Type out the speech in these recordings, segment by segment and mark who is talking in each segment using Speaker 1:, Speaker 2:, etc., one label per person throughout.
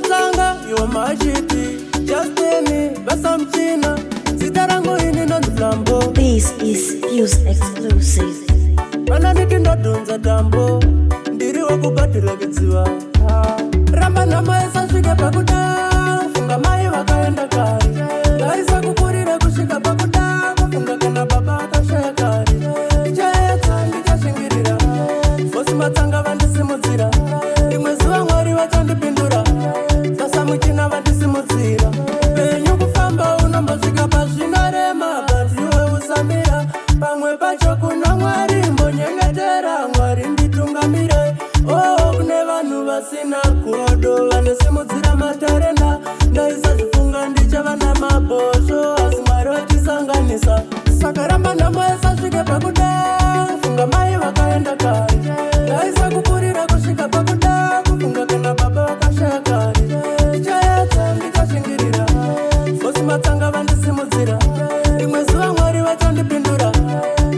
Speaker 1: matsanga iwa machiti Justini basa mchina Zitarangu ini non-flambo.
Speaker 2: This is Fuse Exclusive.
Speaker 1: Mana niti ndodunza tambo ndiri wakubatira kidziwa ramba namaesa svike pakuda funga mai vakaenda kare ngaisa kukurire kusvika pakuda kufunga kana baba akashaya kare ndichaedza ndichashingirira vosi matsanga vandisimudzira rimwe zuva mwari vachandipindura sasa muchina vandisimudzira penyu kufamba unombosvika pazvinorema but iwe usamira pamwe pacho kuna mwari mbonyengetera mwari nditungamire kune vanhu vasina godo vanosimudzira matarenda ndaisa zvifunga ndichava namabhosvo asi mwari vatisanganisa saka ramba ndamoesa svike pakuda funga mai vakaenda kare ndaisa kukurira kusvika pakuda kufunga kana baba vakashaya kare ndichaedza ndikashingirira vosi matsanga vandisimudzira rimwe zuva mwari vachandipindura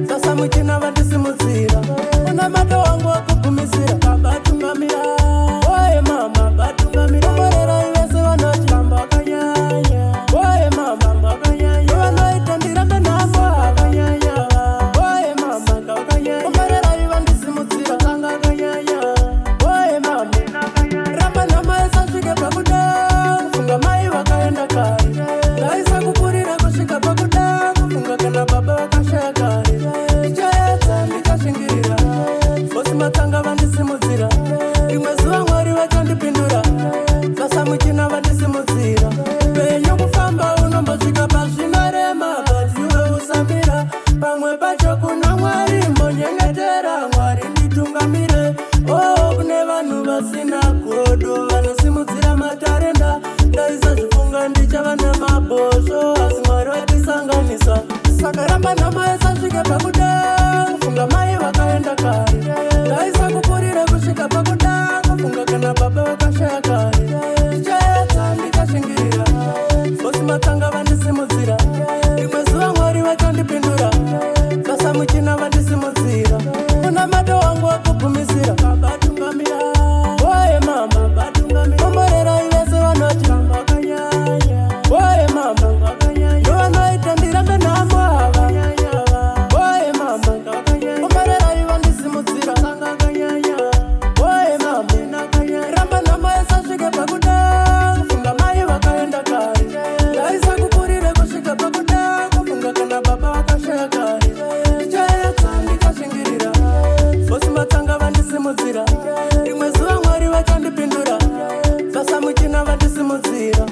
Speaker 1: sasa muchina vandisimudzira una mato wangu wakugumisira kabatungamira oye mama batungamira morera ivese vanochamba vakanyanya oye mama vakanyanya vanoita ndirambe namo vakanyanya oye mama ngavakanyanya morera ivandisimudzira kanga vakanyanya oye mama ramba namaesa svike pakuda funga mai vakaenda kare ngaisa kukurira kusvika pakuda kufunga kana baba vakashaya kare ndichaedza ndikashingirira vosi matsanga vandisimudzira rimwe zuva mwari vachandipindura sasa muchina vandisimudzira penyu kufamba unombosvika pazvinorema but iwe usamira pamwe pacho kuna mwari mbonyengetera mwari nditungamire kune vanhu vasina godo vanosimudzira matarenda ndaisa zvifunga ndichava namabhosvo asi mwari vatisanganisa saka ramba namaesa svike pakuda funga mai vakaenda kare ndaisa kukurira kusvika pakuda kufunga kana baba vakashaya kare ndichaedza ndikashingirira vosi matsanga vandisimudzira rimwe zuva mwari vachandipindura sasa muchina vandisimudzira una mato wangu wakugumisira kabatungamira oye mama batungamira omorera ivese vanoti vakanyanya oye mama vakanyanya vanoita ndirambe namo havanyanya oye mama ngavakanyanya omorera ivandisimudzira sanga vakanyanya oye mama nakanyanya ramba namaesa svike pakuda funga mai vakaenda kare ndaisa kukurire kusvika pakuda kufunga kana baba vakashaya kare ndichaedza ndikashingirira vosi matsanga vandisimudzira rimwe zuva mwari vachandipindura sasa muchina vandisimudzira